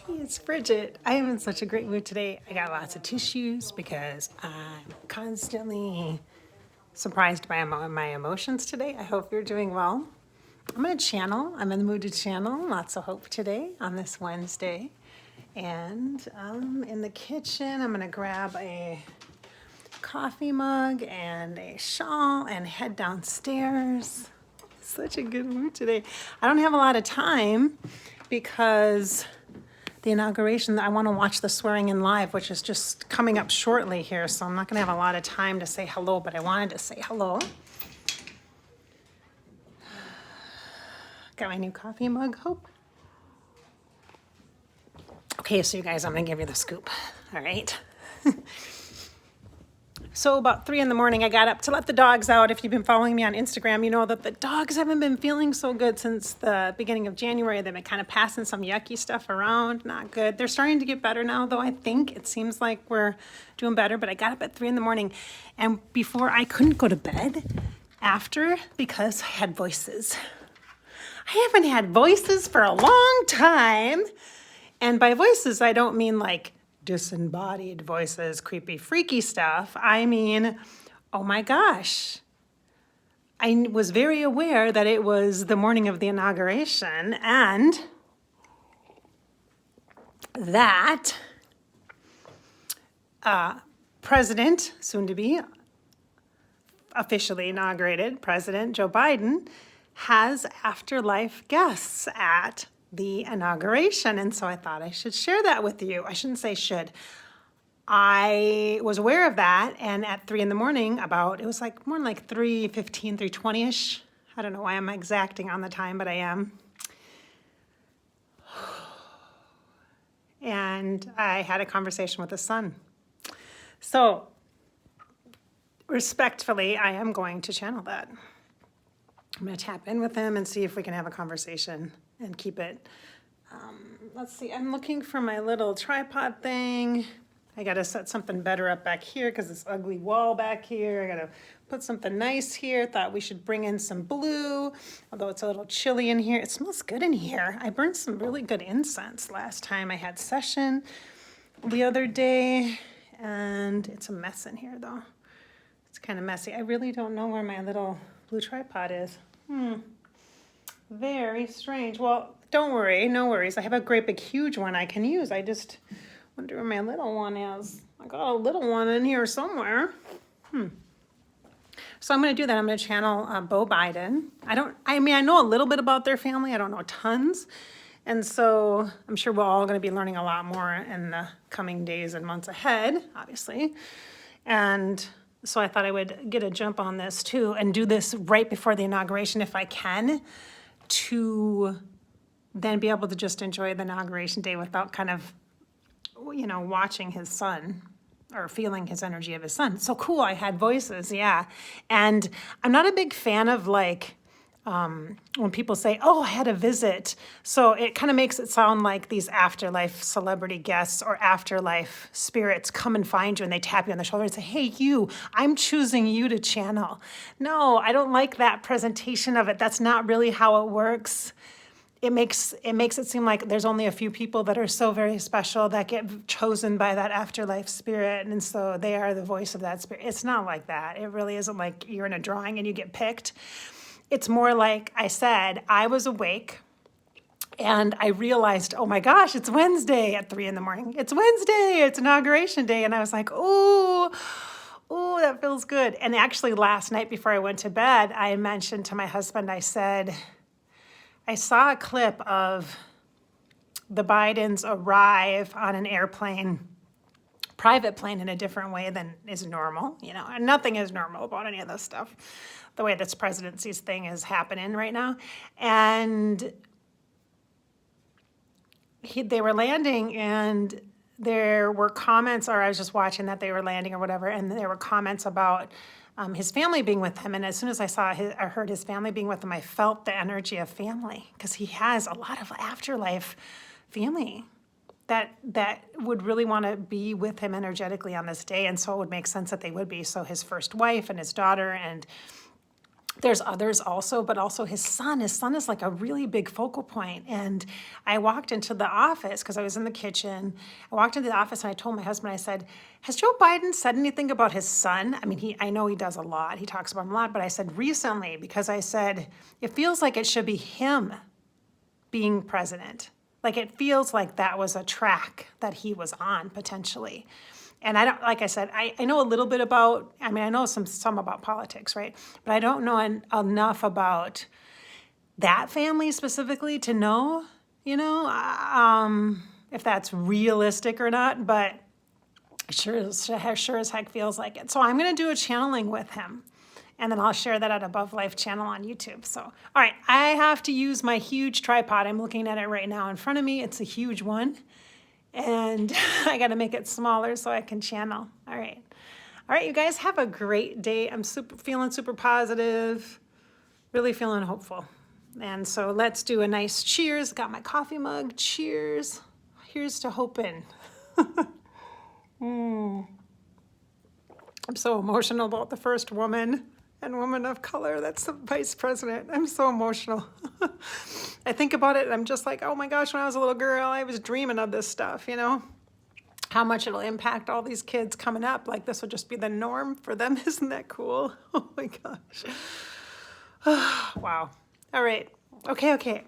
Hey, it's Bridget. I am in such a great mood today. I got lots of tissues because I'm constantly surprised by my emotions today. I hope you're doing well. I'm going to channel. I'm in the mood to channel. Lots of hope today on this Wednesday. And in the kitchen, I'm going to grab a coffee mug and a shawl and head downstairs. Such a good mood today. I don't have a lot of time because the inauguration, I want to watch the swearing in live, which is just coming up shortly here, so I'm not going to have a lot of time to say hello, but I wanted to say hello. Got my new coffee mug, Hope. Okay, so you guys, I'm going to give you the scoop, all right? So about 3 in the morning, I got up to let the dogs out. If you've been following me on Instagram, you know that the dogs haven't been feeling so good since the beginning of January. They've been kind of passing some yucky stuff around, not good. They're starting to get better now, though. I think it seems like we're doing better, but I got up at 3 in the morning, and before I couldn't go to bed after because I had voices. I haven't had voices for a long time, and by voices, I don't mean like disembodied voices, creepy, freaky stuff. I mean, oh my gosh. I was very aware that it was the morning of the inauguration and that President, soon to be officially inaugurated, President Joe Biden has afterlife guests at the inauguration, and so I thought I should share that with you. I shouldn't say should. I was aware of that, and at 3 in the morning, it was like more like 3:15, 3:20-ish. I don't know why I'm exacting on the time, but I am. And I had a conversation with the son. So, respectfully, I am going to channel that. I'm going to tap in with him and see if we can have a conversation and keep it. Let's see, I'm looking for my little tripod thing. I got to set something better up back here because this ugly wall back here. I got to put something nice here. Thought we should bring in some blue, although it's a little chilly in here. It smells good in here. I burned some really good incense last time I had session the other day, and it's a mess in here though. It's kind of messy. I really don't know where my little blue tripod is. Very strange. Well, don't worry, no worries. I have a great big huge one I can use. I just wonder where my little one is. I got a little one in here somewhere. So I'm going to do that. I'm going to channel Beau Biden. I know a little bit about their family. I don't know tons. And so I'm sure we're all going to be learning a lot more in the coming days and months ahead, obviously. And so I thought I would get a jump on this too and do this right before the inauguration if I can, to then be able to just enjoy the inauguration day without kind of, watching his son or feeling his energy of his son. So cool, I had voices, yeah. And I'm not a big fan of when people say, oh, I had a visit. So it kind of makes it sound like these afterlife celebrity guests or afterlife spirits come and find you and they tap you on the shoulder and say, hey, I'm choosing you to channel. No, I don't like that presentation of it. That's not really how it works. It makes it seem like there's only a few people that are so very special that get chosen by that afterlife spirit, and so they are the voice of that spirit. It's not like that. It really isn't like you're in a drawing and you get picked. It's more like I said, I was awake and I realized, oh my gosh, it's Wednesday at 3 in the morning. It's Wednesday, it's inauguration day. And I was like, oh, that feels good. And actually last night before I went to bed, I mentioned to my husband, I said, I saw a clip of the Bidens arrive on an airplane, private plane, in a different way than is normal, and nothing is normal about any of this stuff, the way this presidency's thing is happening right now. And they were landing, and there were comments, or I was just watching that they were landing or whatever, and there were comments about his family being with him. And as soon as I heard his family being with him, I felt the energy of family, because he has a lot of afterlife family that would really want to be with him energetically on this day. And so it would make sense that they would be. So his first wife and his daughter and There's others also, but also his son. His son is like a really big focal point. And I walked into the office because I was in the kitchen. I walked into the office and I told my husband, I said, has Joe Biden said anything about his son? I mean, I know he does a lot. He talks about him a lot, but I said recently, because I said, it feels like it should be him being president. Like it feels like that was a track that he was on potentially. And I don't, like I said, I know a little bit about, I mean, I know some about politics, right? But I don't know enough about that family specifically to know, if that's realistic or not, but sure as heck feels like it. So I'm going to do a channeling with him. And then I'll share that at Above Life channel on YouTube. So, all right, I have to use my huge tripod. I'm looking at it right now in front of me. It's a huge one. And I got to make it smaller so I can channel. All right. All right, you guys have a great day. I'm feeling super positive, really feeling hopeful. And so let's do a nice cheers. Got my coffee mug. Cheers. Here's to hoping. I'm so emotional about the first woman and woman of color that's the vice president. I'm so emotional. I think about it and I'm just like, oh my gosh, when I was a little girl, I was dreaming of this stuff, how much it'll impact all these kids coming up. Like this will just be the norm for them. Isn't that cool? Oh my gosh. Wow. All right. Okay.